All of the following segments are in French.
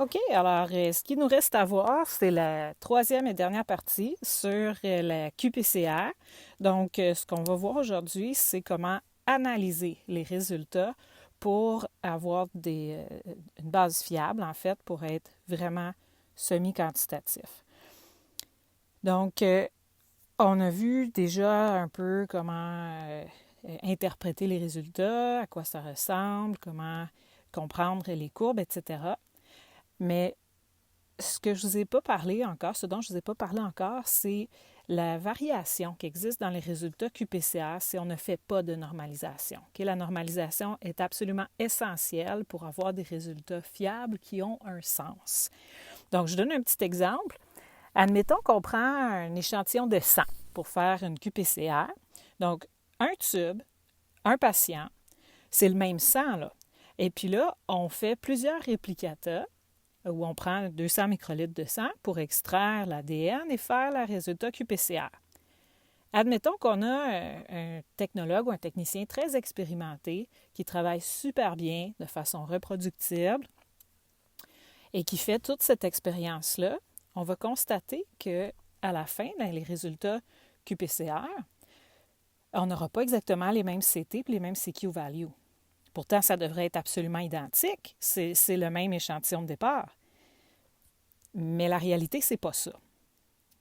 OK, alors ce qui nous reste à voir, c'est la troisième et dernière partie sur la QPCR. Donc, ce qu'on va voir aujourd'hui, c'est comment analyser les résultats pour avoir une base fiable, en fait, pour être vraiment semi-quantitatif. Donc, on a vu déjà un peu comment interpréter les résultats, à quoi ça ressemble, comment comprendre les courbes, etc. Mais ce que je ne vous ai pas parlé encore, ce dont je ne vous ai pas parlé encore, c'est la variation qui existe dans les résultats QPCR si on ne fait pas de normalisation. Okay? La normalisation est absolument essentielle pour avoir des résultats fiables qui ont un sens. Donc, je donne un petit exemple. Admettons qu'on prend un échantillon de sang pour faire une QPCR. Donc, un tube, un patient, c'est le même sang, là. Et puis là, on fait plusieurs réplicata où on prend 200 microlitres de sang pour extraire l'ADN et faire le résultat QPCR. Admettons qu'on a un technologue ou un technicien très expérimenté qui travaille super bien de façon reproductible et qui fait toute cette expérience-là. On va constater qu'à la fin, dans les résultats QPCR, on n'aura pas exactement les mêmes CT et les mêmes CQ values. Pourtant, ça devrait être absolument identique. C'est le même échantillon de départ. Mais la réalité, c'est pas ça.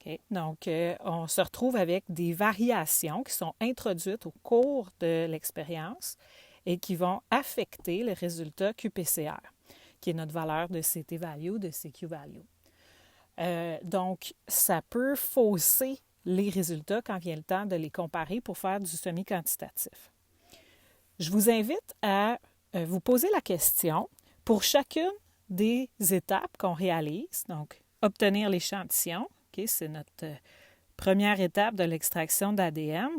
Okay? Donc, on se retrouve avec des variations qui sont introduites au cours de l'expérience et qui vont affecter le résultat QPCR, qui est notre valeur de CT value, de CQ value. Donc, ça peut fausser les résultats quand vient le temps de les comparer pour faire du semi-quantitatif. Je vous invite à vous poser la question pour chacune des étapes qu'on réalise. Donc, obtenir l'échantillon, okay, c'est notre première étape de l'extraction d'ADN.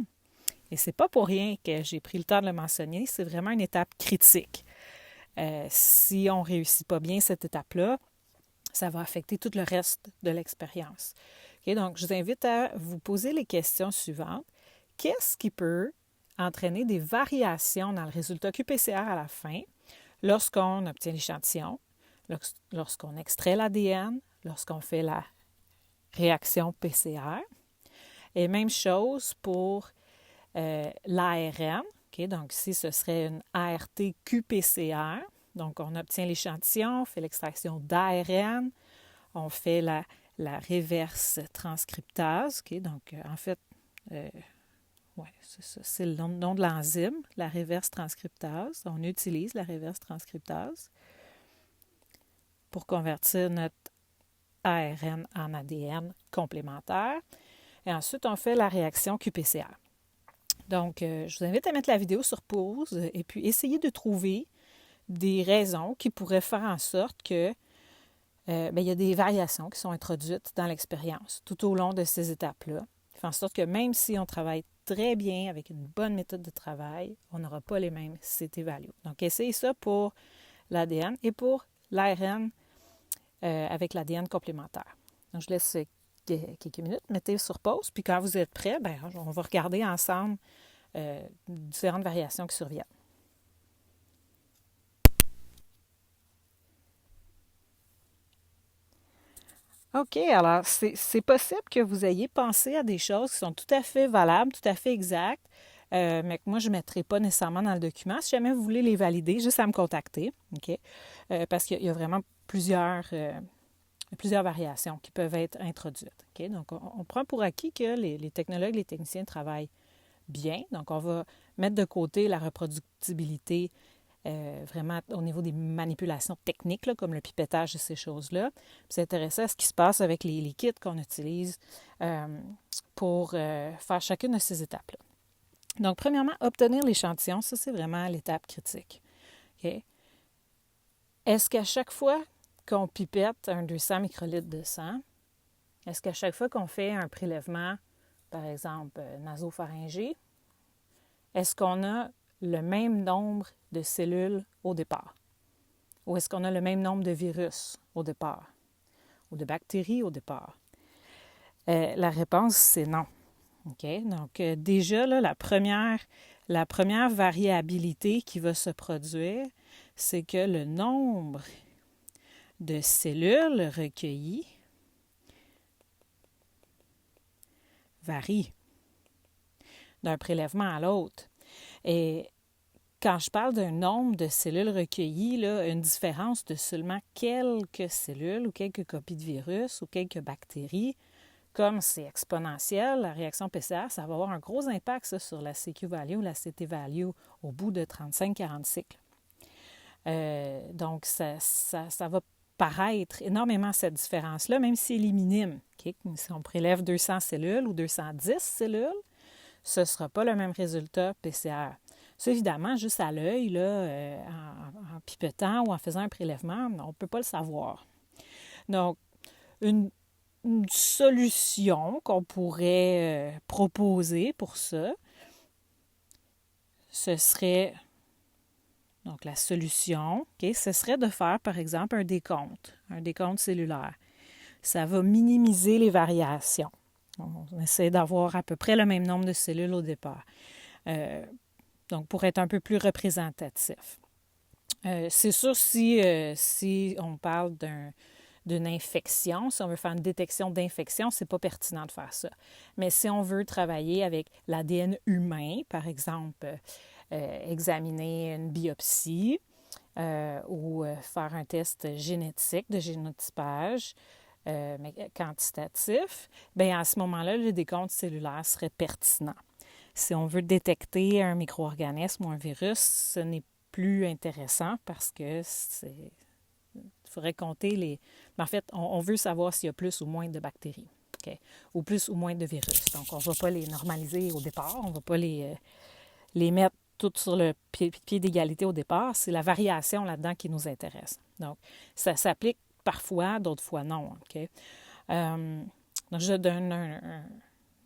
Et c'est pas pour rien que j'ai pris le temps de le mentionner, c'est vraiment une étape critique. Si on ne réussit pas bien cette étape-là, ça va affecter tout le reste de l'expérience. Okay, donc, je vous invite à vous poser les questions suivantes. Qu'est-ce qui peut entraîner des variations dans le résultat QPCR à la fin lorsqu'on obtient l'échantillon, lorsqu'on extrait l'ADN, lorsqu'on fait la réaction PCR? Et même chose pour l'ARN. Okay, donc, ici, ce serait une ART-QPCR. Donc, on obtient l'échantillon, on fait l'extraction d'ARN, on fait la reverse transcriptase. Okay, donc, en fait, oui, c'est ça. C'est le nom de l'enzyme, la reverse transcriptase. On utilise la reverse transcriptase pour convertir notre ARN en ADN complémentaire. Et ensuite, on fait la réaction QPCR. Donc, je vous invite à mettre la vidéo sur pause et puis essayer de trouver des raisons qui pourraient faire en sorte que il y a des variations qui sont introduites dans l'expérience tout au long de ces étapes-là. Qui fait en sorte que même si on travaille très bien avec une bonne méthode de travail, on n'aura pas les mêmes CT values. Donc, essayez ça pour l'ADN et pour l'ARN avec l'ADN complémentaire. Donc, je laisse quelques minutes, mettez sur pause, puis quand vous êtes prêts, on va regarder ensemble différentes variations qui surviennent. OK, alors c'est possible que vous ayez pensé à des choses qui sont tout à fait valables, tout à fait exactes, mais que moi, je ne mettrai pas nécessairement dans le document. Si jamais vous voulez les valider, juste à me contacter, OK? Parce qu'il y a vraiment plusieurs variations qui peuvent être introduites. Okay? Donc, on prend pour acquis que les technologues, les techniciens travaillent bien. Donc, on va mettre de côté la reproductibilité vraiment au niveau des manipulations techniques, là, comme le pipettage et ces choses-là. Puis s'intéresser à ce qui se passe avec les kits qu'on utilise pour faire chacune de ces étapes-là. Donc, premièrement, obtenir l'échantillon, ça, c'est vraiment l'étape critique. Okay? Est-ce qu'à chaque fois qu'on pipette un 200 microlitres de sang, est-ce qu'à chaque fois qu'on fait un prélèvement, par exemple, nasopharyngé, est-ce qu'on a le même nombre de cellules au départ? Ou est-ce qu'on a le même nombre de virus au départ? Ou de bactéries au départ? La réponse, c'est non. Okay? Donc, déjà, là, la première variabilité qui va se produire, c'est que le nombre de cellules recueillies varie d'un prélèvement à l'autre. Et quand je parle d'un nombre de cellules recueillies, là, une différence de seulement quelques cellules ou quelques copies de virus ou quelques bactéries, comme c'est exponentiel, la réaction PCR, ça va avoir un gros impact ça, sur la CQ-value ou la CT-value au bout de 35-40 cycles. Donc, ça va paraître énormément cette différence-là, même si elle est minime. Okay? Si on prélève 200 cellules ou 210 cellules, ce ne sera pas le même résultat PCR. Ça, évidemment, juste à l'œil, là, en pipetant ou en faisant un prélèvement, on ne peut pas le savoir. Donc, une solution qu'on pourrait proposer pour ça, ce serait, donc la solution, ce serait de faire, par exemple, un décompte cellulaire. Ça va minimiser les variations. On essaie d'avoir à peu près le même nombre de cellules au départ. Donc, pour être un peu plus représentatif. C'est sûr, si on parle d'une infection, si on veut faire une détection d'infection, c'est pas pertinent de faire ça. Mais si on veut travailler avec l'ADN humain, par exemple, examiner une biopsie ou faire un test génétique de génotypage, mais quantitatif, bien à ce moment-là, le décompte cellulaire serait pertinent. Si on veut détecter un micro-organisme ou un virus, ce n'est plus intéressant parce que il faudrait compter les... En fait, on veut savoir s'il y a plus ou moins de bactéries, okay? Ou plus ou moins de virus. Donc, on ne va pas les normaliser au départ, on ne va pas les mettre toutes sur le pied d'égalité au départ. C'est la variation là-dedans qui nous intéresse. Donc, ça s'applique parfois, d'autres fois non. Okay? Donc, je donne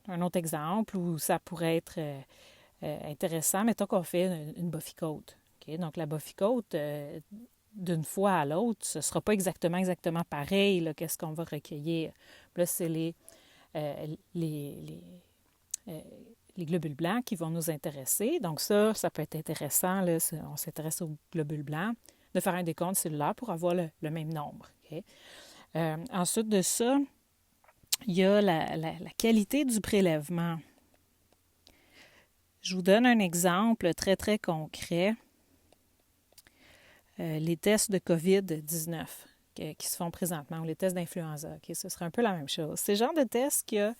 un autre exemple où ça pourrait être intéressant. Mettons qu'on fait une Buffy-Coat. Okay? Donc, la Buffy-Coat, d'une fois à l'autre, ce ne sera pas exactement pareil, là, qu'est-ce qu'on va recueillir. Là, c'est les globules blancs qui vont nous intéresser. Donc, ça peut être intéressant. Là, on s'intéresse aux globules blancs, de faire un décompte cellulaire pour avoir le même nombre. Okay? Ensuite de ça, il y a la qualité du prélèvement. Je vous donne un exemple très, très concret. Les tests de COVID-19 qui se font présentement, ou les tests d'influenza. Okay? Ce serait un peu la même chose. C'est le genre de test qu'il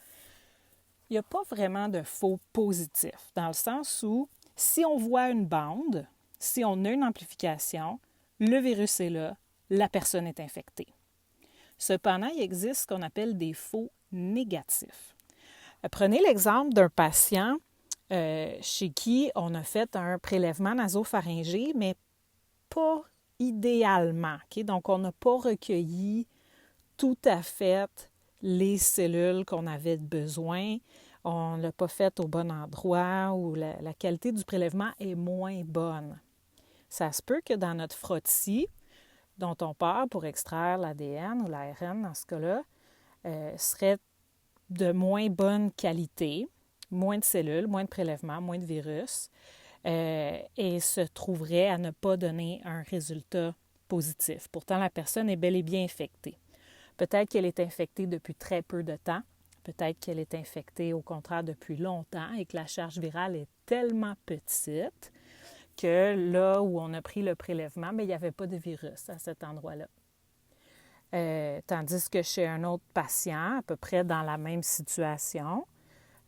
n'y a pas vraiment de faux positifs, dans le sens où si on voit une bande, si on a une amplification, le virus est là, la personne est infectée. Cependant, il existe ce qu'on appelle des faux négatifs. Prenez l'exemple d'un patient chez qui on a fait un prélèvement nasopharyngé, mais pas idéalement. Okay? Donc, on n'a pas recueilli tout à fait les cellules qu'on avait besoin. On ne l'a pas fait au bon endroit ou la qualité du prélèvement est moins bonne. Ça se peut que dans notre frottis, dont on part pour extraire l'ADN ou l'ARN dans ce cas-là, serait de moins bonne qualité, moins de cellules, moins de prélèvements, moins de virus, et se trouverait à ne pas donner un résultat positif. Pourtant, la personne est bel et bien infectée. Peut-être qu'elle est infectée depuis très peu de temps, peut-être qu'elle est infectée au contraire depuis longtemps et que la charge virale est tellement petite que là où on a pris le prélèvement, bien, il n'y avait pas de virus à cet endroit-là. Tandis que chez un autre patient, à peu près dans la même situation,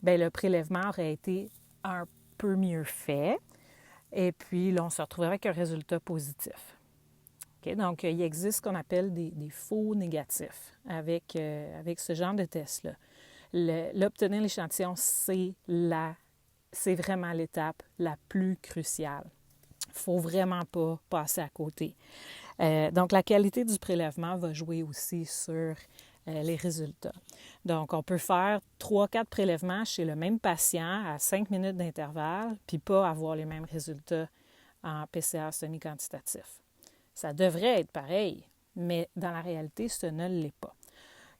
bien, le prélèvement aurait été un peu mieux fait et puis là, on se retrouverait avec un résultat positif. Okay? Donc, il existe ce qu'on appelle des faux négatifs avec ce genre de test-là. L'obtenir l'échantillon, c'est vraiment l'étape la plus cruciale. Il ne faut vraiment pas passer à côté. Donc, la qualité du prélèvement va jouer aussi sur les résultats. Donc, on peut faire 3-4 prélèvements chez le même patient à 5 minutes d'intervalle, puis pas avoir les mêmes résultats en PCR semi-quantitatif. Ça devrait être pareil, mais dans la réalité, ce ne l'est pas.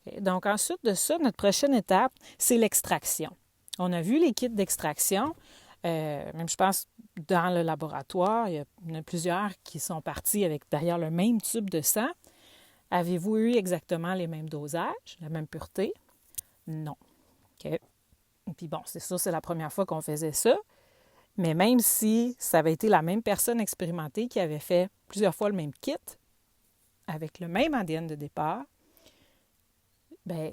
Okay? Donc, ensuite de ça, notre prochaine étape, c'est l'extraction. On a vu les kits d'extraction. Même, je pense, dans le laboratoire, il y en a plusieurs qui sont partis avec, d'ailleurs, le même tube de sang. Avez-vous eu exactement les mêmes dosages, la même pureté? Non. OK. Puis bon, c'est sûr, c'est la première fois qu'on faisait ça. Mais même si ça avait été la même personne expérimentée qui avait fait plusieurs fois le même kit, avec le même ADN de départ, bien,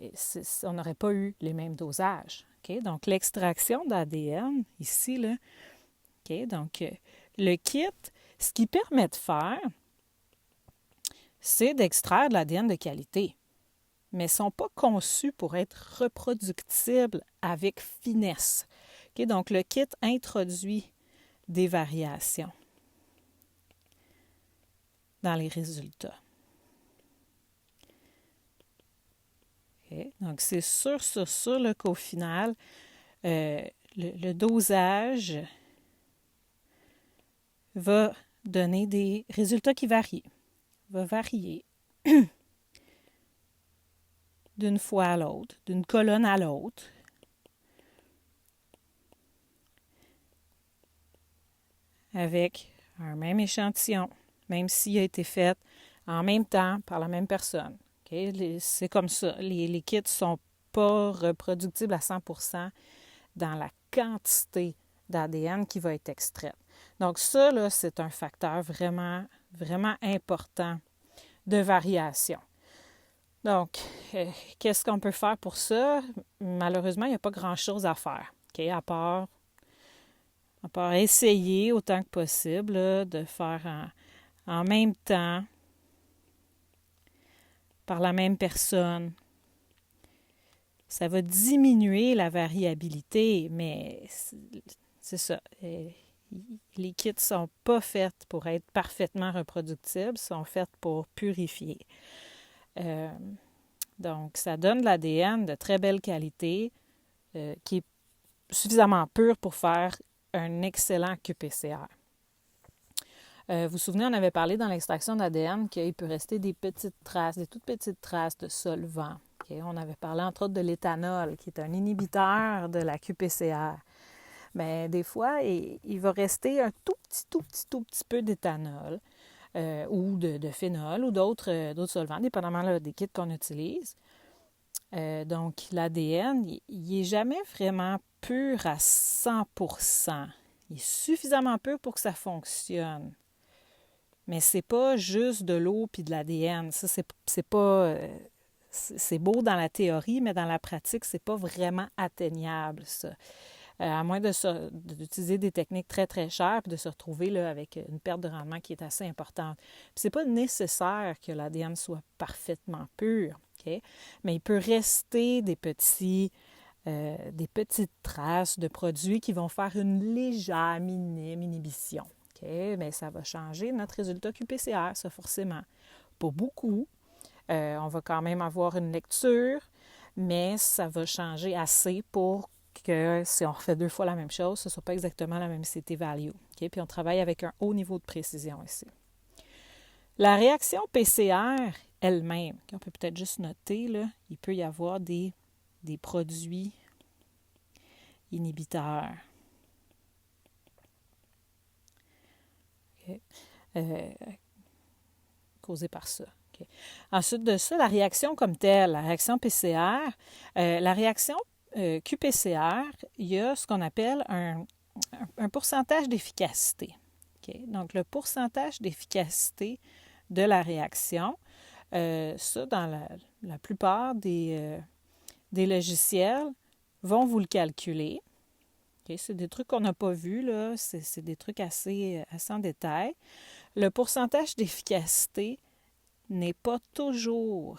on n'aurait pas eu les mêmes dosages. Okay? Donc, l'extraction d'ADN, ici, là, okay? Donc, le kit, ce qu'il permet de faire, c'est d'extraire de l'ADN de qualité, mais ils ne sont pas conçus pour être reproductibles avec finesse. Okay? Donc, le kit introduit des variations dans les résultats. Okay? Donc, c'est sûr là, qu'au final, le dosage va donner des résultats qui varient. Va varier d'une fois à l'autre, d'une colonne à l'autre. Avec un même échantillon, même s'il a été fait en même temps par la même personne. Okay? C'est comme ça. Les kits ne sont pas reproductibles à 100% dans la quantité d'ADN qui va être extraite. Donc ça, là, c'est un facteur vraiment, vraiment important de variation. Donc, qu'est-ce qu'on peut faire pour ça? Malheureusement, il n'y a pas grand-chose à faire, okay? À part essayer autant que possible là, de faire en même temps, par la même personne. Ça va diminuer la variabilité, mais c'est ça. Les kits ne sont pas faits pour être parfaitement reproductibles, sont faits pour purifier. Donc, ça donne de l'ADN de très belle qualité qui est suffisamment pur pour faire un excellent qPCR. Vous vous souvenez, on avait parlé dans l'extraction d'ADN qu'il peut rester des petites traces, des toutes petites traces de solvant. Okay? On avait parlé entre autres de l'éthanol, qui est un inhibiteur de la qPCR. Bien, des fois, il va rester un tout petit peu d'éthanol ou de phénol ou d'autres solvants, dépendamment là, des kits qu'on utilise. Donc, l'ADN, il n'est jamais vraiment pur à 100%. Il est suffisamment pur pour que ça fonctionne. Mais c'est pas juste de l'eau puis de l'ADN. Ça, c'est pas... c'est beau dans la théorie, mais dans la pratique, c'est pas vraiment atteignable, ça. À moins d'utiliser des techniques très, très chères puis de se retrouver là, avec une perte de rendement qui est assez importante. Puis c'est pas nécessaire que l'ADN soit parfaitement pur, okay? Mais il peut rester des petites traces de produits qui vont faire une légère minime inhibition. Okay? Mais ça va changer notre résultat qPCR, ça forcément. Pas beaucoup. On va quand même avoir une lecture, mais ça va changer assez pour que si on refait 2 fois la même chose, ce ne soit pas exactement la même CT value. Okay? Puis on travaille avec un haut niveau de précision ici. La réaction PCR elle-même, on peut peut-être juste noter, là, il peut y avoir des produits inhibiteurs. Okay. Causés par ça. Okay. Ensuite de ça, la réaction comme telle, la réaction PCR, la réaction qPCR, il y a ce qu'on appelle un pourcentage d'efficacité. Okay? Donc, le pourcentage d'efficacité de la réaction, ça, dans la plupart des logiciels, vont vous le calculer. Okay? C'est des trucs qu'on n'a pas vus, là. C'est des trucs assez en détail. Le pourcentage d'efficacité n'est pas toujours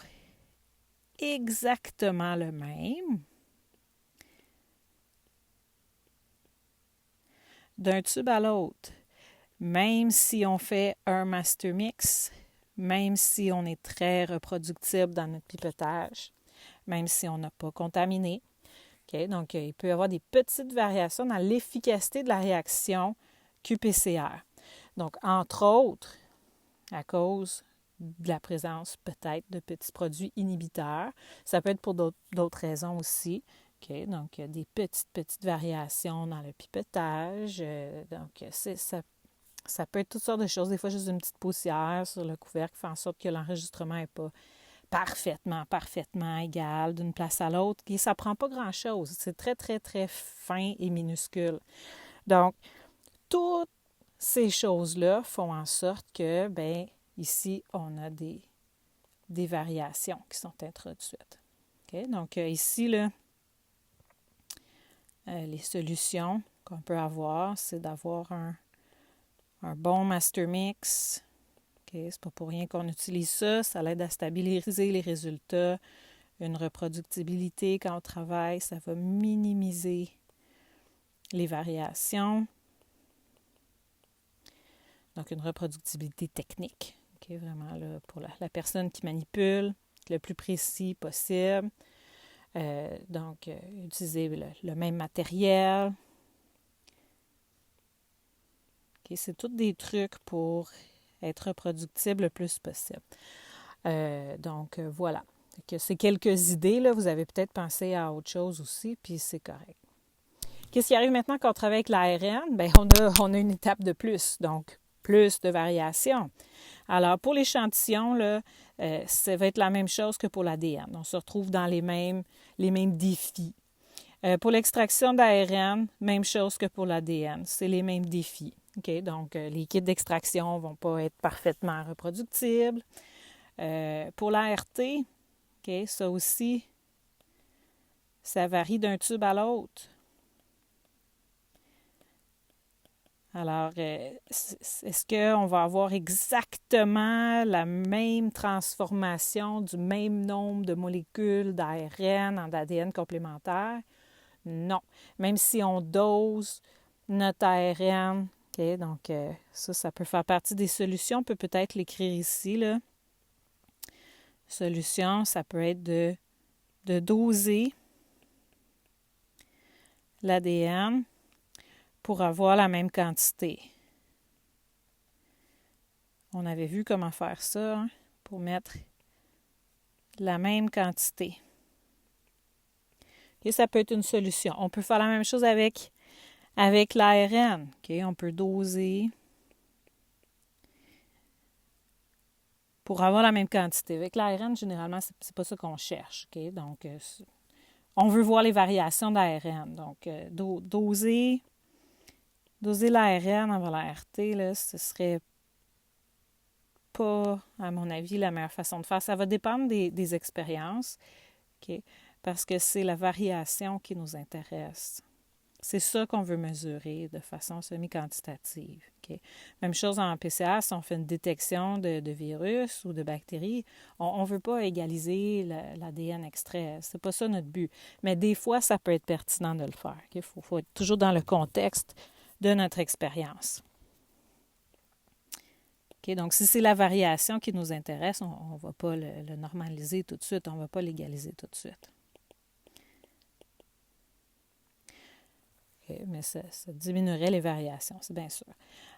exactement le même d'un tube à l'autre. Même si on fait un master mix, même si on est très reproductible dans notre pipetage, même si on n'a pas contaminé. Okay? Donc, il peut y avoir des petites variations dans l'efficacité de la réaction qPCR. Donc, entre autres, à cause de la présence peut-être de petits produits inhibiteurs. Ça peut être pour d'autres raisons aussi. Okay? Donc, des petites variations dans le pipetage. Donc, Ça peut être toutes sortes de choses. Des fois, juste une petite poussière sur le couvercle qui fait en sorte que l'enregistrement n'est pas parfaitement égal d'une place à l'autre. Et ça ne prend pas grand-chose. C'est très, très, très fin et minuscule. Donc, toutes ces choses-là font en sorte que, bien, ici, on a des variations qui sont introduites. Okay? Donc, ici, là, les solutions qu'on peut avoir, c'est d'avoir un bon master mix. Okay? C'est pas pour rien qu'on utilise ça. Ça l'aide à stabiliser les résultats. Une reproductibilité quand on travaille, ça va minimiser les variations. Donc, une reproductibilité technique. Okay? Vraiment, là, pour la personne qui manipule, le plus précis possible. Utiliser le même matériel. Okay? C'est tous des trucs pour être reproductible le plus possible. Voilà. C'est quelques idées. Là. Vous avez peut-être pensé à autre chose aussi, puis c'est correct. Qu'est-ce qui arrive maintenant quand on travaille avec l'ARN? Bien, on a une étape de plus, donc plus de variations. Alors, pour l'échantillon, là, ça va être la même chose que pour l'ADN. On se retrouve dans les mêmes défis. Pour l'extraction d'ARN, même chose que pour l'ADN. C'est les mêmes défis. Okay? Donc, les kits d'extraction ne vont pas être parfaitement reproductibles. Pour l'ART, okay, ça aussi, ça varie d'un tube à l'autre. Alors, est-ce qu'on va avoir exactement la même transformation du même nombre de molécules d'ARN en ADN complémentaire? Non. Même si on dose notre ARN, okay, donc ça peut faire partie des solutions. On peut peut-être l'écrire ici, là. Solution, ça peut être de doser l'ADN pour avoir la même quantité. On avait vu comment faire ça, pour mettre la même quantité. Et ça peut être une solution. On peut faire la même chose avec l'ARN. Okay? On peut doser pour avoir la même quantité. Avec l'ARN, généralement, c'est pas ça qu'on cherche. Okay? Donc, on veut voir les variations d'ARN. Donc, doser l'ARN avant l'ART, là, ce serait pas, à mon avis, la meilleure façon de faire. Ça va dépendre des expériences, okay? Parce que c'est la variation qui nous intéresse. C'est ça qu'on veut mesurer de façon semi-quantitative. Okay? Même chose en PCR, si on fait une détection de virus ou de bactéries, on ne veut pas égaliser l'ADN extrait. C'est pas ça notre but. Mais des fois, ça peut être pertinent de le faire. Il faut être toujours dans le contexte de notre expérience. Okay? Donc, si c'est la variation qui nous intéresse, on ne va pas le normaliser tout de suite, on ne va pas l'égaliser tout de suite. Okay? Mais ça diminuerait les variations, c'est bien sûr.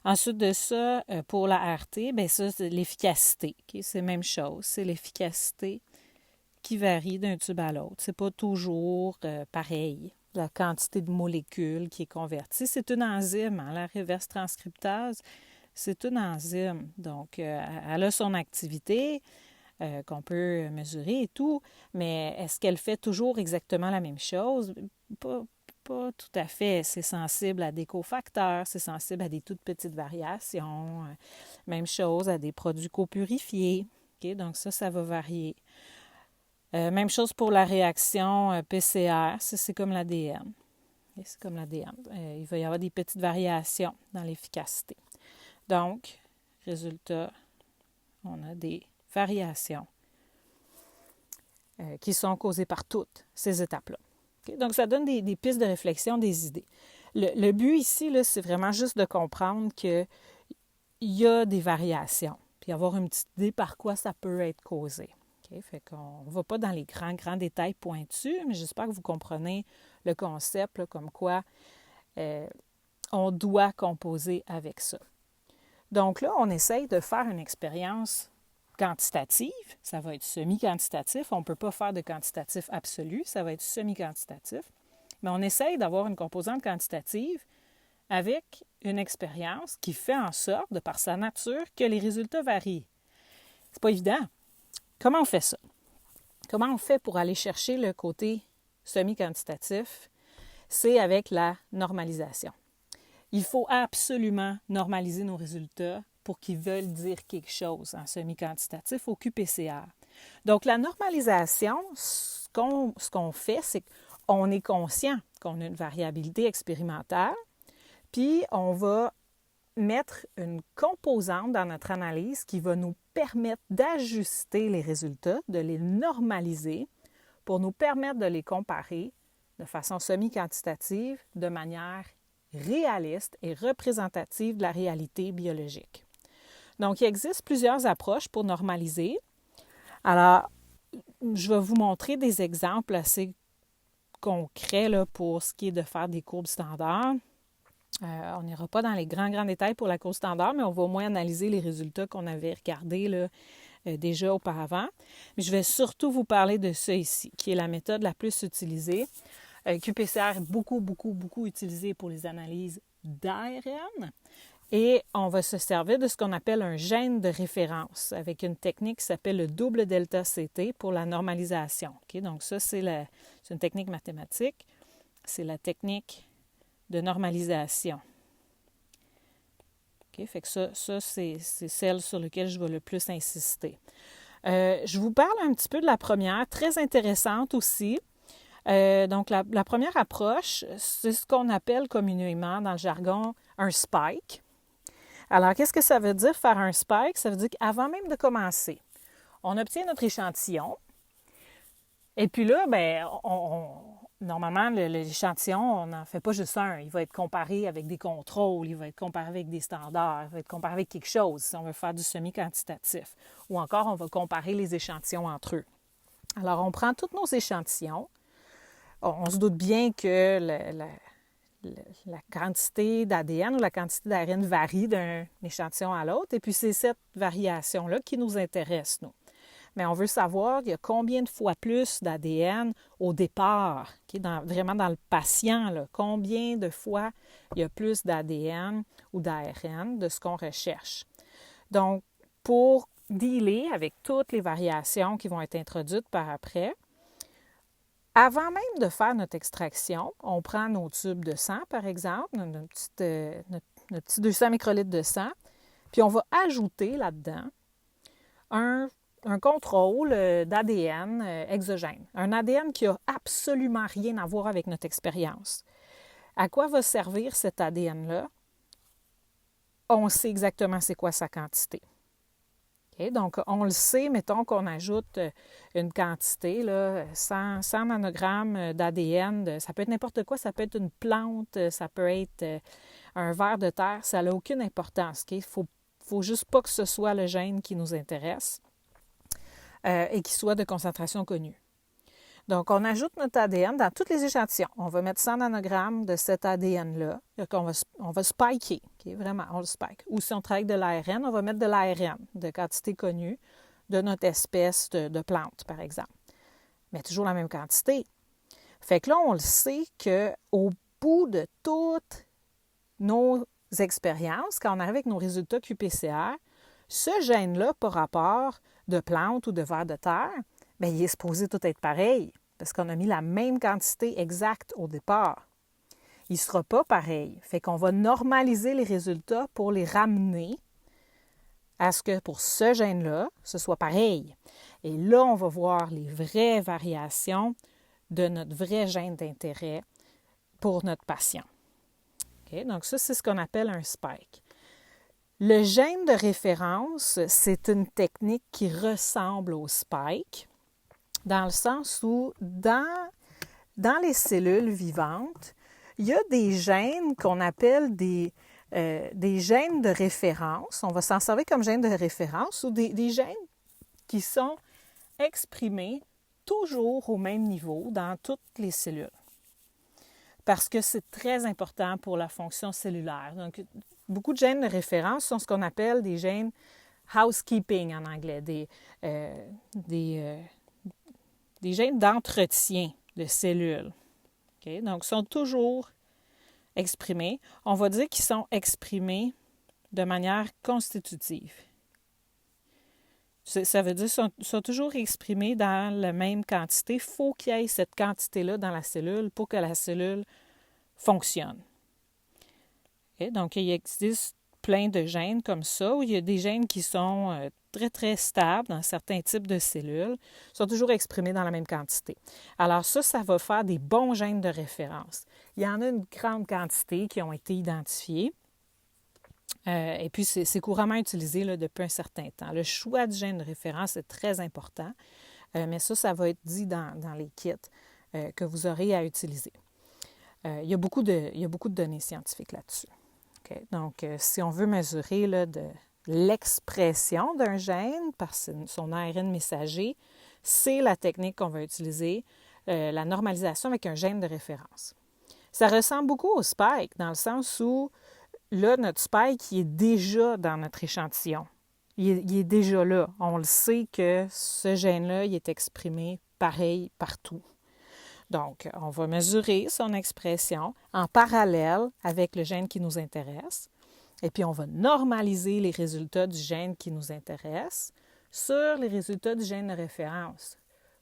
Ensuite de ça, pour la RT, bien ça, c'est l'efficacité. Okay? C'est la même chose, c'est l'efficacité qui varie d'un tube à l'autre. C'est pas toujours pareil. La quantité de molécules qui est convertie. C'est une enzyme, hein, la reverse transcriptase. C'est une enzyme. Donc, elle a son activité qu'on peut mesurer et tout, mais est-ce qu'elle fait toujours exactement la même chose? Pas tout à fait. C'est sensible à des cofacteurs, c'est sensible à des toutes petites variations. Même chose à des produits copurifiés. Okay? Donc, ça va varier. Même chose pour la réaction PCR, c'est comme l'ADN. C'est comme l'ADN. Il va y avoir des petites variations dans l'efficacité. Donc, résultat, on a des variations qui sont causées par toutes ces étapes-là. Okay? Donc, ça donne des pistes de réflexion, des idées. Le but ici, là, c'est vraiment juste de comprendre qu'il y a des variations, puis avoir une petite idée par quoi ça peut être causé. Okay? Fait qu'on ne va pas dans les grands détails pointus, mais j'espère que vous comprenez le concept, là, comme quoi on doit composer avec ça. Donc là, on essaye de faire une expérience quantitative. Ça va être semi-quantitatif. On ne peut pas faire de quantitatif absolu. Ça va être semi-quantitatif. Mais on essaye d'avoir une composante quantitative avec une expérience qui fait en sorte, de par sa nature, que les résultats varient. C'est pas évident. Comment on fait ça? Comment on fait pour aller chercher le côté semi-quantitatif? C'est avec la normalisation. Il faut absolument normaliser nos résultats pour qu'ils veulent dire quelque chose en semi-quantitatif au QPCR. Donc, la normalisation, ce qu'on fait, c'est qu'on est conscient qu'on a une variabilité expérimentale, puis on va mettre une composante dans notre analyse qui va nous permettre d'ajuster les résultats, de les normaliser pour nous permettre de les comparer de façon semi-quantitative, de manière réaliste et représentative de la réalité biologique. Donc, il existe plusieurs approches pour normaliser. Alors, je vais vous montrer des exemples assez concrets là, pour ce qui est de faire des courbes standards. On n'ira pas dans les grands détails pour la courbe standard, mais on va au moins analyser les résultats qu'on avait regardés là, déjà auparavant. Mais je vais surtout vous parler de ça ici, qui est la méthode la plus utilisée. QPCR est beaucoup utilisé pour les analyses d'ARN. Et on va se servir de ce qu'on appelle un gène de référence avec une technique qui s'appelle le double delta CT pour la normalisation. Okay? Donc ça, c'est une technique mathématique. C'est la technique de normalisation. Okay? Fait que ça c'est celle sur laquelle je vais le plus insister. Je vous parle un petit peu de la première, très intéressante aussi. Donc, la première approche, c'est ce qu'on appelle communément dans le jargon un spike. Alors, qu'est-ce que ça veut dire faire un spike? Ça veut dire qu'avant même de commencer, on obtient notre échantillon. Et puis là, bien, normalement, l'échantillon, on n'en fait pas juste un. Il va être comparé avec des contrôles, il va être comparé avec des standards, il va être comparé avec quelque chose si on veut faire du semi-quantitatif. Ou encore, on va comparer les échantillons entre eux. Alors, on prend tous nos échantillons. On se doute bien que la quantité d'ADN ou la quantité d'ARN varie d'un échantillon à l'autre. Et puis, c'est cette variation-là qui nous intéresse, nous. Mais on veut savoir, il y a combien de fois plus d'ADN au départ, vraiment dans le patient, là, combien de fois il y a plus d'ADN ou d'ARN de ce qu'on recherche. Donc, pour dealer avec toutes les variations qui vont être introduites par après, avant même de faire notre extraction, on prend nos tubes de sang, par exemple, notre petit 200 microlitres de sang, puis on va ajouter là-dedans un contrôle d'ADN exogène. Un ADN qui n'a absolument rien à voir avec notre expérience. À quoi va servir cet ADN-là? On sait exactement c'est quoi sa quantité. Okay? Donc, on le sait, mettons qu'on ajoute une quantité, là, 100 nanogrammes d'ADN, ça peut être n'importe quoi, ça peut être une plante, ça peut être un ver de terre, ça n'a aucune importance. Okay? Faut juste pas que ce soit le gène qui nous intéresse et qui soit de concentration connue. Donc, on ajoute notre ADN dans tous les échantillons. On va mettre 100 nanogrammes de cet ADN-là. On va spiker, okay? Vraiment, on le spike. Ou si on travaille de l'ARN, on va mettre de l'ARN, de quantité connue, de notre espèce de plante, par exemple. Mais toujours la même quantité. Fait que là, on le sait qu'au bout de toutes nos expériences, quand on arrive avec nos résultats QPCR, ce gène-là, par rapport de plante ou de ver de terre, bien, il est supposé tout être pareil, parce qu'on a mis la même quantité exacte au départ. Il ne sera pas pareil. Fait qu'on va normaliser les résultats pour les ramener à ce que pour ce gène-là, ce soit pareil. Et là, on va voir les vraies variations de notre vrai gène d'intérêt pour notre patient. Okay? Donc ça, c'est ce qu'on appelle un spike. Le gène de référence, c'est une technique qui ressemble au spike, dans le sens où dans les cellules vivantes, il y a des gènes qu'on appelle des gènes de référence. On va s'en servir comme gènes de référence ou des gènes qui sont exprimés toujours au même niveau dans toutes les cellules. Parce que c'est très important pour la fonction cellulaire. Donc, beaucoup de gènes de référence sont ce qu'on appelle des gènes housekeeping en anglais, des gènes d'entretien de cellules. Okay? Donc, sont toujours exprimés, on va dire qu'ils sont exprimés de manière constitutive. Ça veut dire qu'ils sont toujours exprimés dans la même quantité. Il faut qu'il y ait cette quantité-là dans la cellule pour que la cellule fonctionne. Okay? Donc, il existe plein de gènes comme ça, où il y a des gènes qui sont très, très stables dans certains types de cellules, sont toujours exprimés dans la même quantité. Alors ça va faire des bons gènes de référence. Il y en a une grande quantité qui ont été identifiés. Et puis, c'est couramment utilisé là, depuis un certain temps. Le choix du gène de référence est très important, mais ça va être dit dans les kits que vous aurez à utiliser. Il y a beaucoup de données scientifiques là-dessus. Okay? Donc, si on veut mesurer là, de l'expression d'un gène par son ARN messager, c'est la technique qu'on va utiliser, la normalisation avec un gène de référence. Ça ressemble beaucoup au spike, dans le sens où là, notre spike, il est déjà dans notre échantillon. Il est déjà là. On le sait que ce gène-là, il est exprimé pareil partout. Donc, on va mesurer son expression en parallèle avec le gène qui nous intéresse. Et puis, on va normaliser les résultats du gène qui nous intéresse sur les résultats du gène de référence.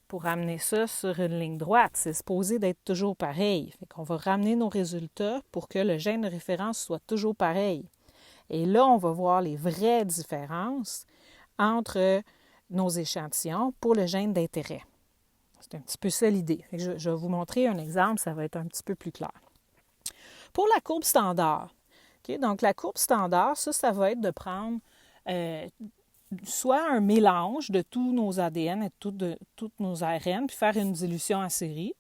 Pour amener ça sur une ligne droite, c'est supposé d'être toujours pareil. Fait qu'on va ramener nos résultats pour que le gène de référence soit toujours pareil. Et là, on va voir les vraies différences entre nos échantillons pour le gène d'intérêt. C'est un petit peu ça l'idée. Je vais vous montrer un exemple, ça va être un petit peu plus clair. Pour la courbe standard, okay, donc la courbe standard, ça va être de prendre soit un mélange de tous nos ADN et de tous nos ARN, puis faire une dilution en série.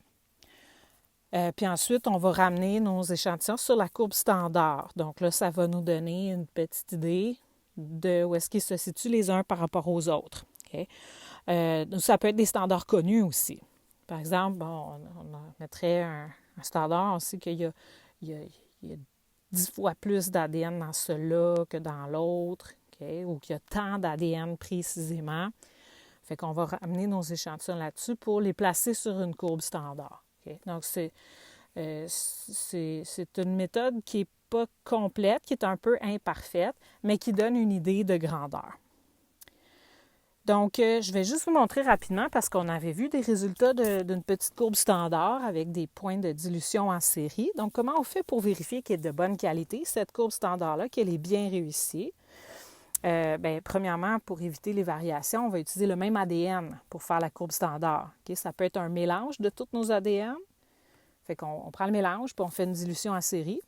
Puis ensuite, on va ramener nos échantillons sur la courbe standard. Donc là, ça va nous donner une petite idée de où est-ce qu'ils se situent les uns par rapport aux autres. Okay? Ça peut être des standards connus aussi. Par exemple, on mettrait un standard, on sait qu'il y a 10 fois plus d'ADN dans celui-là que dans l'autre. Okay, ou qu'il y a tant d'ADN précisément. Fait qu'on va ramener nos échantillons là-dessus pour les placer sur une courbe standard. Okay? Donc, c'est une méthode qui n'est pas complète, qui est un peu imparfaite, mais qui donne une idée de grandeur. Donc, je vais juste vous montrer rapidement parce qu'on avait vu des résultats d'une petite courbe standard avec des points de dilution en série. Donc, comment on fait pour vérifier qu'elle est de bonne qualité, cette courbe standard-là, qu'elle est bien réussie? Premièrement, pour éviter les variations, on va utiliser le même ADN pour faire la courbe standard. Okay? Ça peut être un mélange de tous nos ADN. Fait qu'on prend le mélange puis on fait une dilution en série.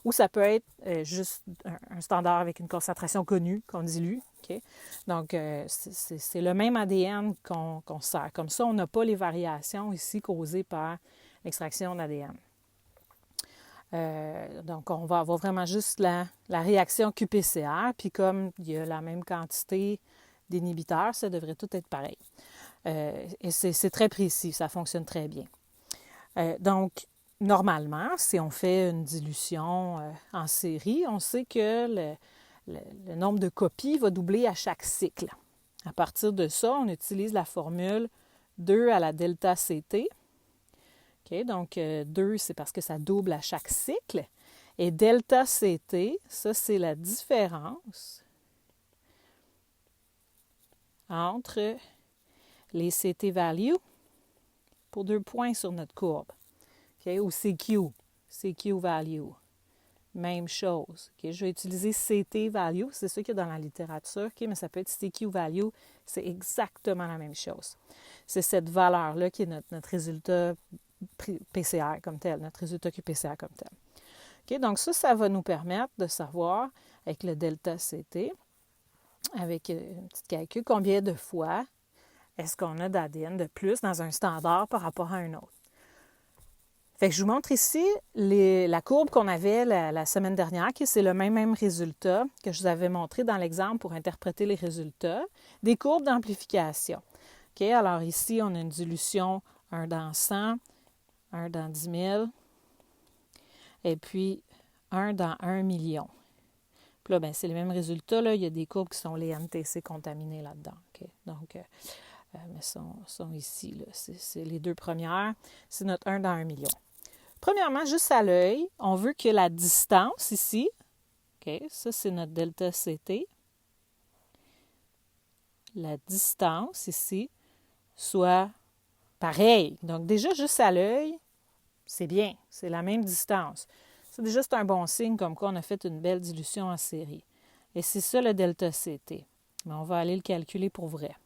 Ou ça peut être juste un standard avec une concentration connue qu'on dilue. Okay? Donc, c'est le même ADN qu'on sert. Comme ça, on n'a pas les variations ici causées par l'extraction d'ADN. Donc, on va avoir vraiment juste la réaction qPCR, puis comme il y a la même quantité d'inhibiteurs, ça devrait tout être pareil. Et c'est très précis, ça fonctionne très bien. Donc, normalement, si on fait une dilution en série, on sait que le nombre de copies va doubler à chaque cycle. À partir de ça, on utilise la formule 2 à la delta CT. Okay, donc, 2, c'est parce que ça double à chaque cycle. Et delta CT, ça, c'est la différence entre les CT values pour 2 points sur notre courbe. Okay, ou CQ value. Même chose. Okay, je vais utiliser CT value, c'est ça qu'il y a dans la littérature, okay, mais ça peut être CQ value, c'est exactement la même chose. C'est cette valeur-là qui est notre résultat PCR comme tel, notre résultat qPCR comme tel. Okay, donc ça va nous permettre de savoir, avec le delta CT, avec un petit calcul, combien de fois est-ce qu'on a d'ADN de plus dans un standard par rapport à un autre. Fait que je vous montre ici la courbe qu'on avait la semaine dernière, qui c'est le même résultat que je vous avais montré dans l'exemple pour interpréter les résultats, des courbes d'amplification. Okay, alors ici, on a une dilution 1 dans 100, 1 dans 10 000, et puis 1 dans 1 million. Puis là, c'est les mêmes résultats. Là. Il y a des courbes qui sont les NTC contaminés là-dedans. Okay? Donc, sont ici. Là. C'est les deux premières. C'est notre 1 dans 1 million. Premièrement, juste à l'œil, on veut que la distance ici, OK, ça c'est notre delta CT, la distance ici soit pareille. Donc déjà, juste à l'œil, c'est bien, c'est la même distance. C'est déjà un bon signe comme quoi on a fait une belle dilution en série. Et c'est ça le delta CT. Mais on va aller le calculer pour vrai.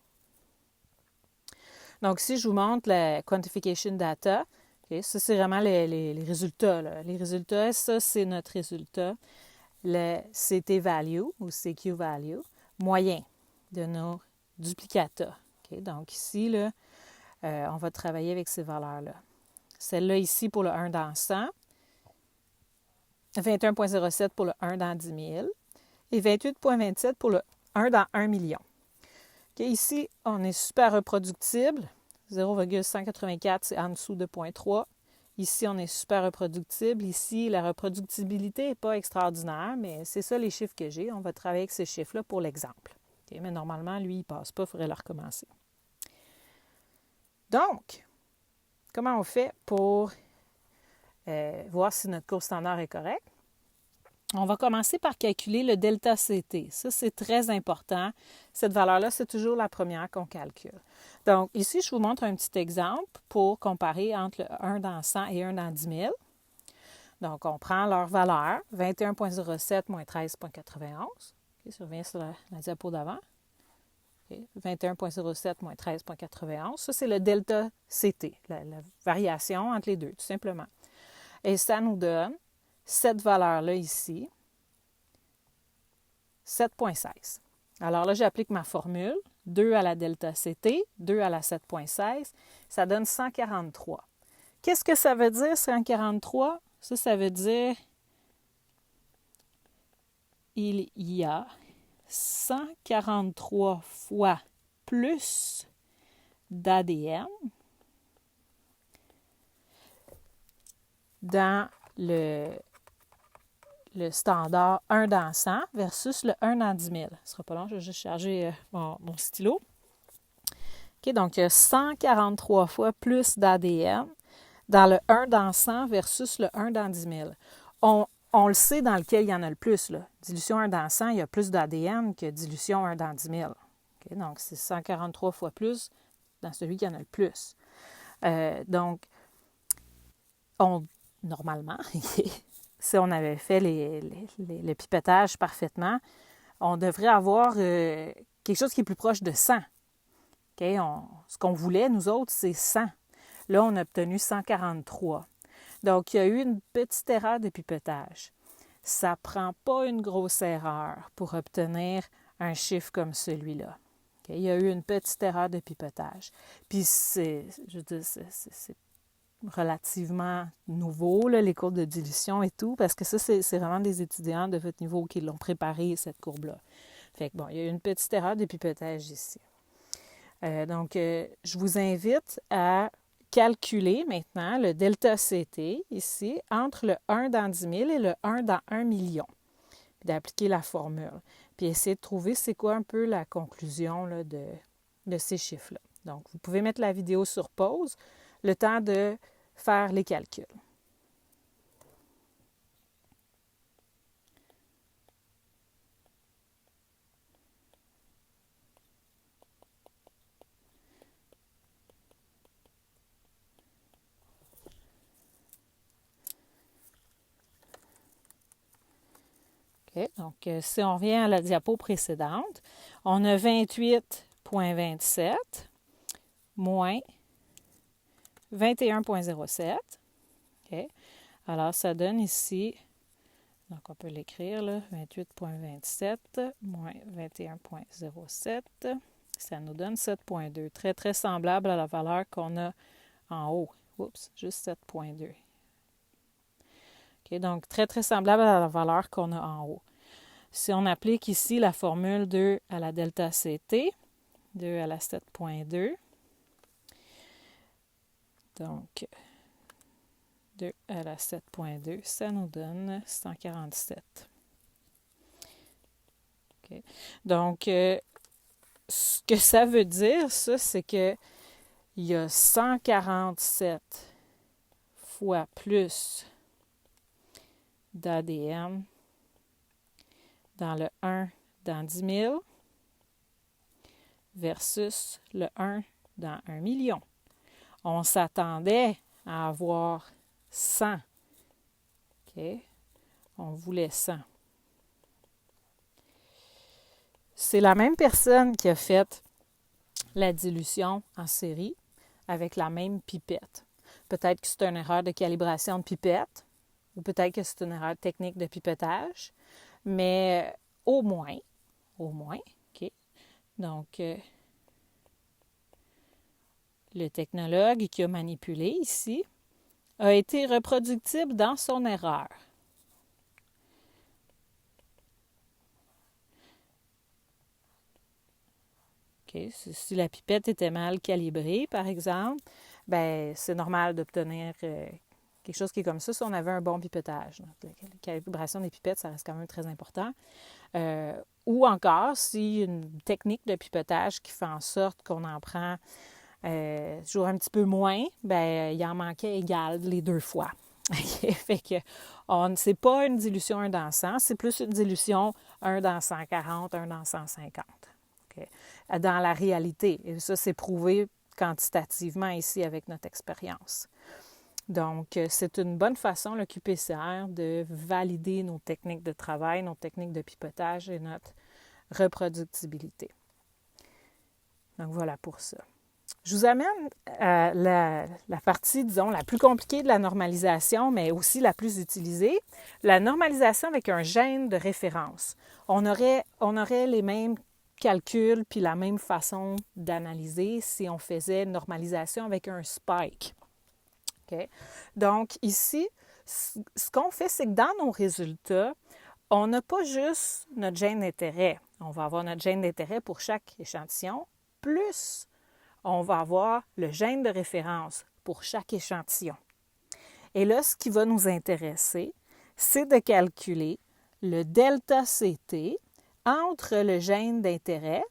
Donc, si je vous montre la quantification data, okay, ça, c'est vraiment les résultats. Là. Les résultats, ça, c'est notre résultat. Le CT value ou CQ value moyen de nos duplicata. Okay, donc, ici, là, on va travailler avec ces valeurs-là. Celle-là ici pour le 1 dans 100, 21,07 pour le 1 dans 10 000 et 28,27 pour le 1 dans 1 million. Okay, ici, on est super reproductible. 0,184, c'est en dessous de 0,3. Ici, on est super reproductible. Ici, la reproductibilité n'est pas extraordinaire, mais c'est ça les chiffres que j'ai. On va travailler avec ces chiffres-là pour l'exemple. Okay, mais normalement, lui, il ne passe pas, il faudrait le recommencer. Donc, comment on fait pour voir si notre courbe standard est correcte? On va commencer par calculer le delta CT. Ça, c'est très important. Cette valeur-là, c'est toujours la première qu'on calcule. Donc, ici, je vous montre un petit exemple pour comparer entre le 1 dans 100 et 1 dans 10 000. Donc, on prend leur valeur, 21,07 moins 13,91. Okay, je reviens sur la diapo d'avant. Okay, 21,07 moins 13,91. Ça, c'est le delta CT, la variation entre les deux, tout simplement. Et ça nous donne cette valeur-là ici, 7,16. Alors là, j'applique ma formule, 2 à la delta CT, 2 à la 7,16, ça donne 143. Qu'est-ce que ça veut dire, 143? Ça veut dire il y a 143 fois plus d'ADN dans le standard 1 dans 100 versus le 1 dans 10 000. Ce ne sera pas long, je vais juste charger mon stylo. OK, donc il y a 143 fois plus d'ADN dans le 1 dans 100 versus le 1 dans 10 000. On le sait dans lequel il y en a le plus. Là. Dilution 1 dans 100, il y a plus d'ADN que dilution 1 dans 10 000. Okay, donc, c'est 143 fois plus dans celui qui en a le plus. Donc, normalement, si on avait fait le pipettage parfaitement, on devrait avoir quelque chose qui est plus proche de 100. Okay? Ce qu'on voulait, nous autres, c'est 100. Là, on a obtenu 143. Donc, il y a eu une petite erreur de pipetage. Ça ne prend pas une grosse erreur pour obtenir un chiffre comme celui-là. Okay? Il y a eu une petite erreur de pipetage. Puis, c'est relativement nouveau, là, les courbes de dilution et tout, parce que ça, c'est vraiment des étudiants de votre niveau qui l'ont préparé, cette courbe-là. Fait que bon, il y a eu une petite erreur de pipetage ici. Donc, je vous invite à calculer maintenant le delta CT ici entre le 1 dans 10 000 et le 1 dans 1 million, puis d'appliquer la formule, puis essayer de trouver c'est quoi un peu la conclusion là, de ces chiffres-là. Donc, vous pouvez mettre la vidéo sur pause, le temps de faire les calculs. Okay, donc, si on revient à la diapo précédente, on a 28,27 moins 21,07. Okay. Alors, ça donne ici, donc on peut l'écrire, là, 28,27 moins 21,07. Ça nous donne 7,2. Très, très semblable à la valeur qu'on a en haut. Oups, juste 7,2. Okay, donc, très, très semblable à la valeur qu'on a en haut. Si on applique ici la formule 2 à la delta CT, 2 à la 7,2, donc 2 à la 7,2, ça nous donne 147. Okay. Donc, ce que ça veut dire, ça, c'est qu'il y a 147 fois plus d'ADN dans le 1 dans 10 000 versus le 1 dans 1 million. On s'attendait à avoir 100. OK? On voulait 100. C'est la même personne qui a fait la dilution en série avec la même pipette. Peut-être que c'est une erreur de calibration de pipette ou peut-être que c'est une erreur technique de pipettage, mais au moins, OK? Donc, le technologue qui a manipulé ici a été reproductible dans son erreur. Okay. Si la pipette était mal calibrée, par exemple, ben c'est normal d'obtenir quelque chose qui est comme ça si on avait un bon pipettage. Donc, la calibration des pipettes, ça reste quand même très important. Ou encore, si une technique de pipetage qui fait en sorte qu'on en prend toujours un petit peu moins, ben il en manquait égal les 2 fois. Fait que c'est pas une dilution 1 dans 100, c'est plus une dilution 1 dans 140, 1 dans 150. Okay? Dans la réalité. Et ça, c'est prouvé quantitativement ici avec notre expérience. Donc, c'est une bonne façon, le QPCR, de valider nos techniques de travail, nos techniques de pipotage et notre reproductibilité. Donc, voilà pour ça. Je vous amène à la partie, disons, la plus compliquée de la normalisation, mais aussi la plus utilisée, la normalisation avec un gène de référence. On aurait les mêmes calculs puis la même façon d'analyser si on faisait une normalisation avec un spike. Okay? Donc, ici, ce qu'on fait, c'est que dans nos résultats, on n'a pas juste notre gène d'intérêt. On va avoir notre gène d'intérêt pour chaque échantillon, plus on va avoir le gène de référence pour chaque échantillon. Et là, ce qui va nous intéresser, c'est de calculer le delta CT entre le gène d'intérêt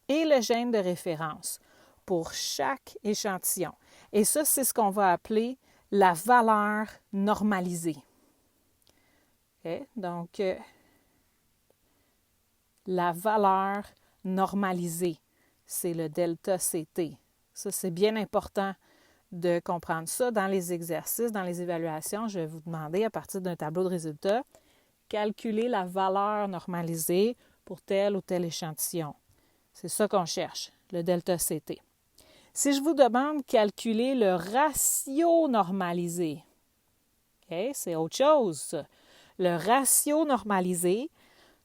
et le gène de référence pour chaque échantillon. Et ça, c'est ce qu'on va appeler la valeur normalisée. Okay? Donc, la valeur normalisée, c'est le delta CT. Ça, c'est bien important de comprendre ça. Dans les exercices, dans les évaluations, je vais vous demander, à partir d'un tableau de résultats, calculer la valeur normalisée pour tel ou tel échantillon. C'est ça qu'on cherche, le delta CT. Si je vous demande calculer le ratio normalisé, okay, c'est autre chose, ça. Le ratio normalisé,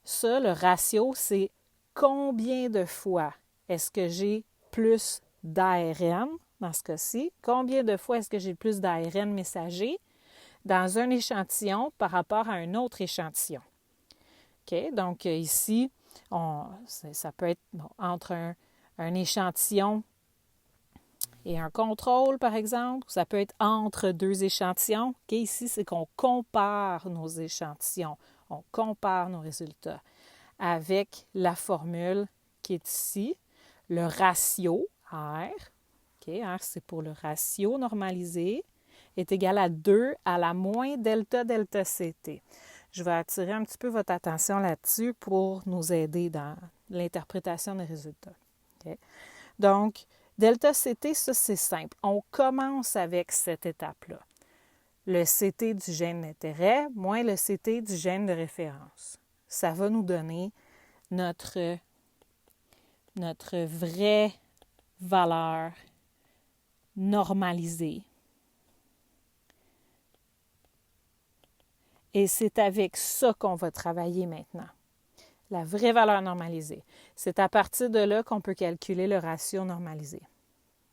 ça, le ratio, c'est combien de fois est-ce que j'ai plus d'ARN dans ce cas-ci? Combien de fois est-ce que j'ai plus d'ARN messager dans un échantillon par rapport à un autre échantillon? Okay? Donc, ici, ça peut être entre un échantillon et un contrôle, par exemple. Ça peut être entre 2 échantillons. Okay? Ici, c'est qu'on compare nos échantillons. On compare nos résultats avec la formule qui est ici, le ratio R. Okay? R, c'est pour le ratio normalisé, est égal à 2 à la moins delta CT. Je vais attirer un petit peu votre attention là-dessus pour nous aider dans l'interprétation des résultats. Okay? Donc, delta CT, ça, c'est simple. On commence avec cette étape-là. Le CT du gène d'intérêt moins le CT du gène de référence. Ça va nous donner notre vraie valeur normalisée. Et c'est avec ça qu'on va travailler maintenant. La vraie valeur normalisée. C'est à partir de là qu'on peut calculer le ratio normalisé.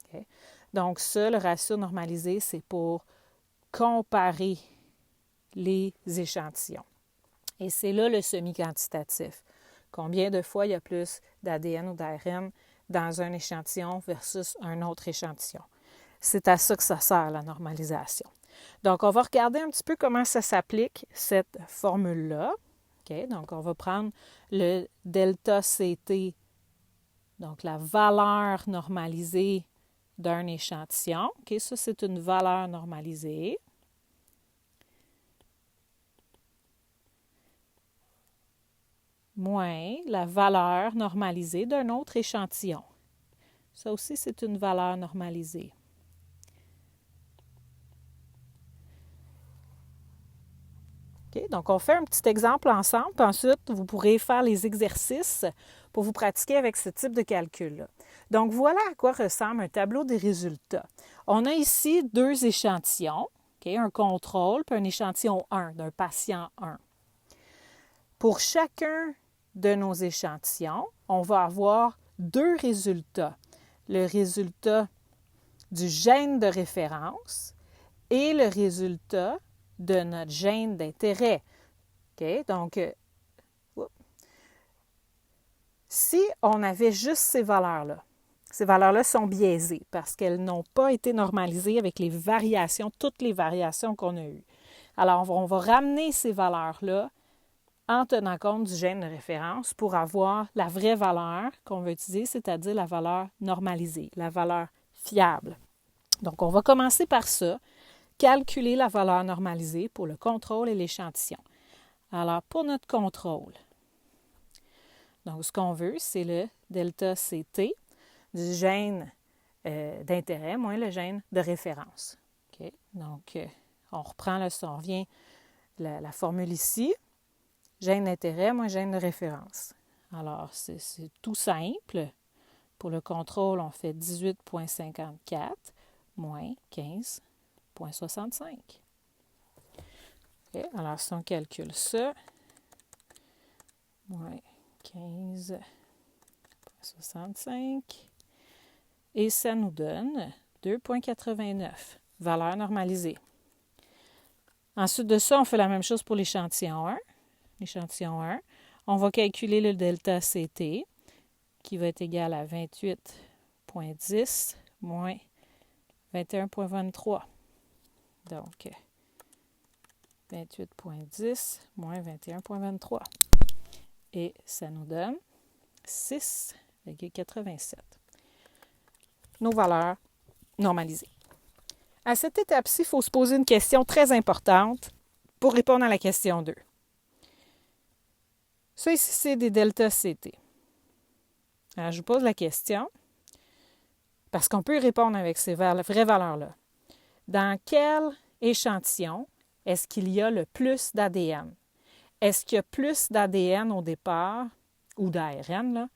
Okay? Donc ça, le ratio normalisé, c'est pour comparer les échantillons. Et c'est là le semi-quantitatif. Combien de fois il y a plus d'ADN ou d'ARN dans un échantillon versus un autre échantillon. C'est à ça que ça sert, la normalisation. Donc, on va regarder un petit peu comment ça s'applique, cette formule-là. Okay? Donc, on va prendre le delta CT, donc la valeur normalisée d'un échantillon. OK, ça, c'est une valeur normalisée. Moins la valeur normalisée d'un autre échantillon. Ça aussi, c'est une valeur normalisée. Okay? Donc, on fait un petit exemple ensemble, puis ensuite, vous pourrez faire les exercices pour vous pratiquer avec ce type de calcul-là. Donc, voilà à quoi ressemble un tableau des résultats. On a ici 2 échantillons, okay? Un contrôle, puis un échantillon 1, d'un patient 1. Pour chacun de nos échantillons, on va avoir 2 résultats. Le résultat du gène de référence et le résultat de notre gène d'intérêt. Okay? Donc, si on avait juste ces valeurs-là sont biaisées parce qu'elles n'ont pas été normalisées avec les variations, toutes les variations qu'on a eues. Alors, on va ramener ces valeurs-là en tenant compte du gène de référence pour avoir la vraie valeur qu'on veut utiliser, c'est-à-dire la valeur normalisée, la valeur fiable. Donc, on va commencer par ça, calculer la valeur normalisée pour le contrôle et l'échantillon. Alors, pour notre contrôle, donc ce qu'on veut, c'est le delta CT du gène d'intérêt moins le gène de référence. Okay? Donc, on reprend, on revient la formule ici. Gène d'intérêt moins gène de référence. Alors, c'est tout simple. Pour le contrôle, on fait 18,54 moins 15,65. Okay. Alors, si on calcule ça, moins 15,65, et ça nous donne 2,89, valeur normalisée. Ensuite de ça, on fait la même chose pour l'échantillon 1. L'échantillon 1, on va calculer le delta CT, qui va être égal à 28,10 moins 21,23. Donc, 28,10 moins 21,23. Et ça nous donne 6,87. Nos valeurs normalisées. À cette étape-ci, il faut se poser une question très importante pour répondre à la question 2. Ça ici, c'est des delta CT. Alors, je vous pose la question, parce qu'on peut y répondre avec ces vraies valeurs-là. Dans quel échantillon est-ce qu'il y a le plus d'ADN? Est-ce qu'il y a plus d'ADN au départ, ou d'ARN, là?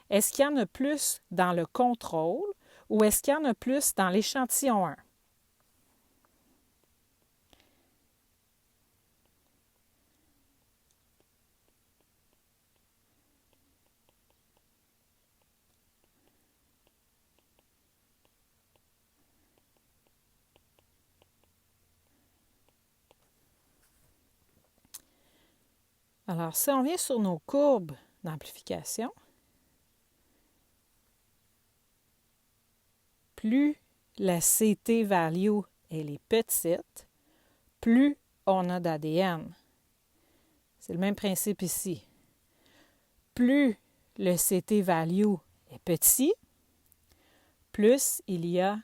Est-ce qu'il y en a plus dans le contrôle, ou est-ce qu'il y en a plus dans l'échantillon 1? Alors, si on vient sur nos courbes d'amplification, plus la CT value elle est petite, plus on a d'ADN. C'est le même principe ici. Plus le CT value est petit, plus il y a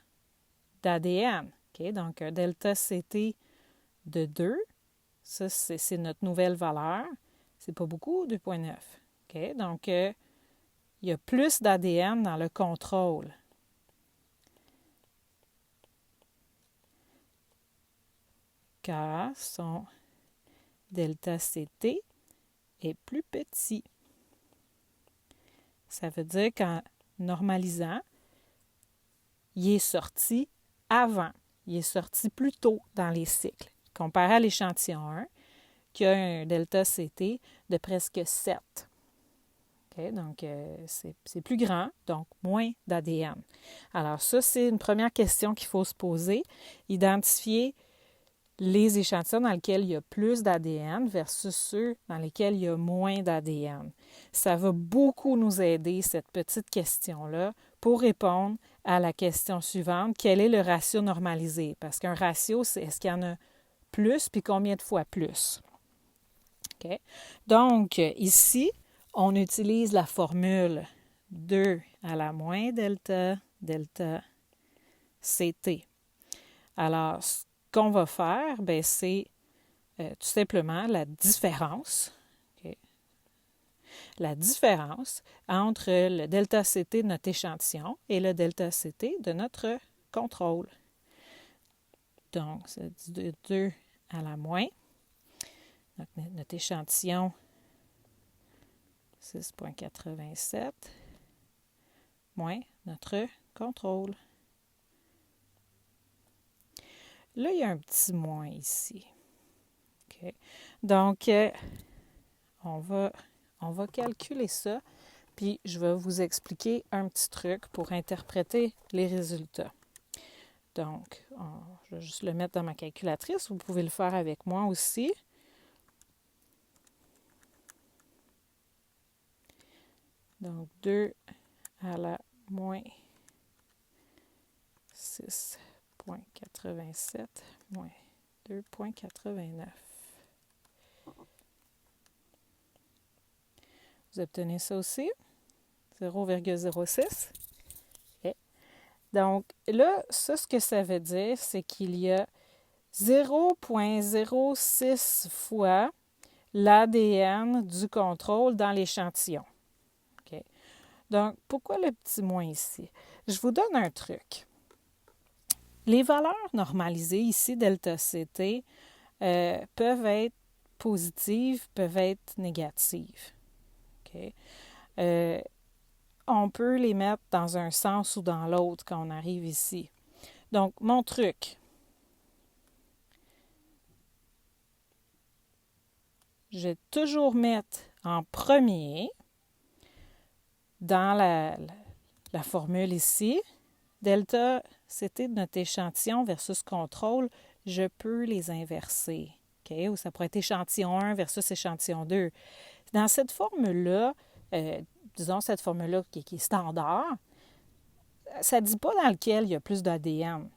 d'ADN. Okay? Donc, un delta CT de 2, ça, c'est notre nouvelle valeur. C'est pas beaucoup, 2,9. Okay? Donc, il y a plus d'ADN dans le contrôle. Car son delta CT est plus petit. Ça veut dire qu'en normalisant, il est sorti avant. Il est sorti plus tôt dans les cycles, comparé à l'échantillon 1, qui a un delta CT de presque 7. Okay? Donc, c'est plus grand, donc moins d'ADN. Alors ça, c'est une première question qu'il faut se poser. Identifier les échantillons dans lesquels il y a plus d'ADN versus ceux dans lesquels il y a moins d'ADN. Ça va beaucoup nous aider, cette petite question-là, pour répondre à la question suivante, quel est le ratio normalisé? Parce qu'un ratio, c'est est-ce qu'il y en a plus, puis combien de fois plus? Okay? Donc, ici, on utilise la formule 2 à la moins delta, delta CT. Alors, ce qu'on va faire, bien, c'est tout simplement la différence, okay, la différence entre le delta CT de notre échantillon et le delta CT de notre contrôle. Donc, c'est de 2 à la moins. Donc, notre échantillon, 6,87, moins notre contrôle. Là, il y a un petit moins ici. Okay. Donc, on va calculer ça, puis je vais vous expliquer un petit truc pour interpréter les résultats. Donc, je vais juste le mettre dans ma calculatrice. Vous pouvez le faire avec moi aussi. Donc, 2 à la moins 6,87 moins 2,89. Vous obtenez ça aussi, 0,06. Okay. Donc, là, ça, ce que ça veut dire, c'est qu'il y a 0,06 fois l'ADN du contrôle dans l'échantillon. Okay. Donc, pourquoi le petit moins ici? Je vous donne un truc. Les valeurs normalisées ici, delta CT, peuvent être positives, peuvent être négatives. Okay. On peut les mettre dans un sens ou dans l'autre quand on arrive ici. Donc, mon truc, je vais toujours mettre en premier dans la formule ici, delta CT de notre échantillon versus contrôle, je peux les inverser. Okay? Ou ça pourrait être échantillon 1 versus échantillon 2. Dans cette formule-là, disons cette formule-là qui est standard, ça ne dit pas dans lequel il y a plus d'ADN.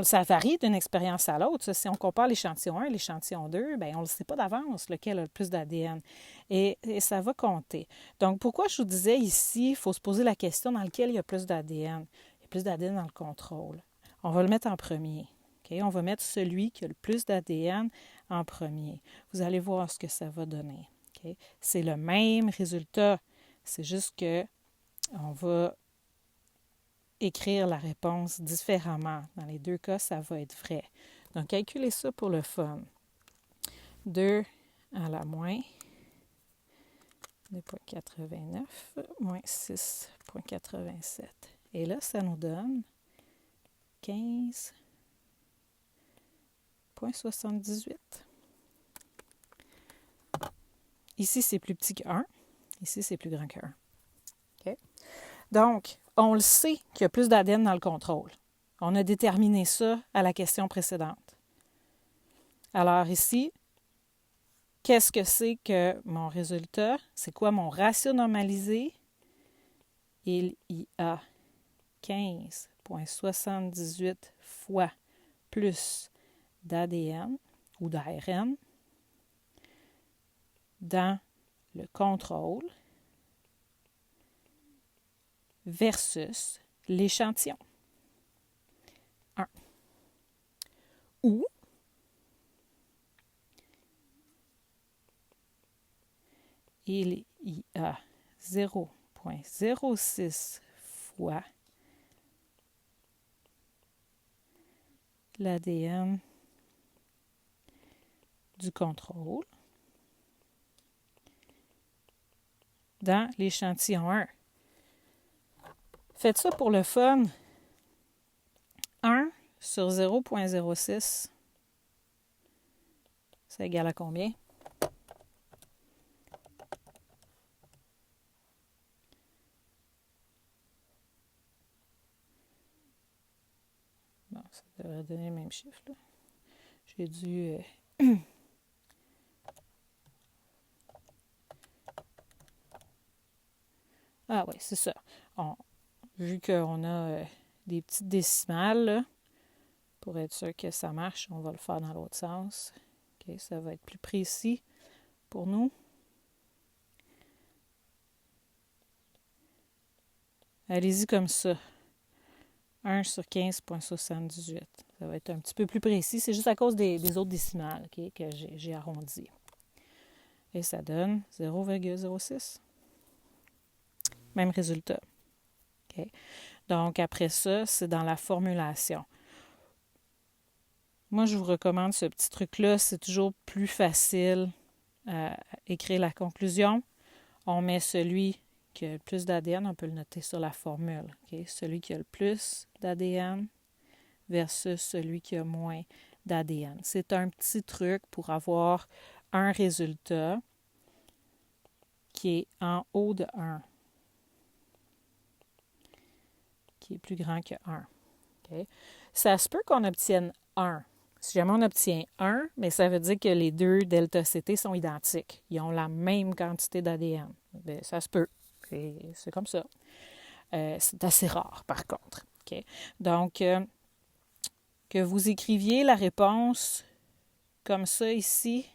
Ça varie d'une expérience à l'autre. Ça. Si on compare l'échantillon 1 et l'échantillon 2, bien, on ne le sait pas d'avance lequel a le plus d'ADN. Et ça va compter. Donc, pourquoi je vous disais ici, il faut se poser la question dans lequel il y a plus d'ADN. Il y a plus d'ADN dans le contrôle. On va le mettre en premier. Okay? On va mettre celui qui a le plus d'ADN en premier. Vous allez voir ce que ça va donner. Okay? C'est le même résultat. C'est juste que on va écrire la réponse différemment. Dans les deux cas, ça va être vrai. Donc, calculez ça pour le fun. 2 à la moins 2,89 moins 6,87. Et là, ça nous donne 15,78. Ici, c'est plus petit que 1. Ici, c'est plus grand que 1. Okay? Donc, on le sait qu'il y a plus d'ADN dans le contrôle. On a déterminé ça à la question précédente. Alors ici, qu'est-ce que c'est que mon résultat? C'est quoi mon ratio normalisé? Il y a 15,78 fois plus d'ADN ou d'ARN dans le contrôle versus l'échantillon 1. Ou il y a 0,06 fois l'ADN du contrôle dans l'échantillon 1. Faites ça pour le fun. 1 sur 0,06, ça égale à combien? Bon, ça devrait donner le même chiffre, là. J'ai dû... Ah oui, c'est ça. Vu qu'on a des petites décimales, là, pour être sûr que ça marche, on va le faire dans l'autre sens. Okay, ça va être plus précis pour nous. Allez-y comme ça. 1 sur 15,78. Ça va être un petit peu plus précis. C'est juste à cause des autres décimales, okay, que j'ai arrondi. Et ça donne 0,06. Même résultat. Okay. Donc, après ça, c'est dans la formulation. Moi, je vous recommande ce petit truc-là. C'est toujours plus facile à écrire la conclusion. On met celui qui a le plus d'ADN, on peut le noter sur la formule. Okay? Celui qui a le plus d'ADN versus celui qui a moins d'ADN. C'est un petit truc pour avoir un résultat qui est en haut de 1, qui est plus grand que 1. Okay? Ça se peut qu'on obtienne 1. Si jamais on obtient 1, mais ça veut dire que les deux delta-CT sont identiques. Ils ont la même quantité d'ADN. Bien, ça se peut. C'est comme ça. C'est assez rare, par contre. Okay? Donc, que vous écriviez la réponse comme ça ici,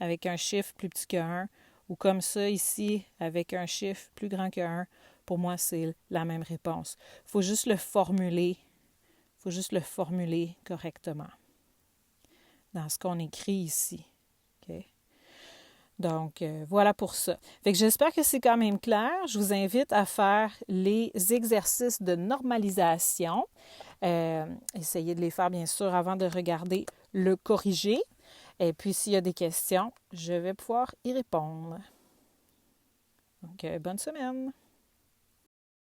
avec un chiffre plus petit que 1, ou comme ça ici, avec un chiffre plus grand que 1, pour moi, c'est la même réponse. Il faut juste le formuler. Il faut juste le formuler correctement dans ce qu'on écrit ici. Okay? Donc, voilà pour ça. Fait que j'espère que c'est quand même clair. Je vous invite à faire les exercices de normalisation. Essayez de les faire, bien sûr, avant de regarder le corrigé. Et puis, s'il y a des questions, je vais pouvoir y répondre. Donc, bonne semaine!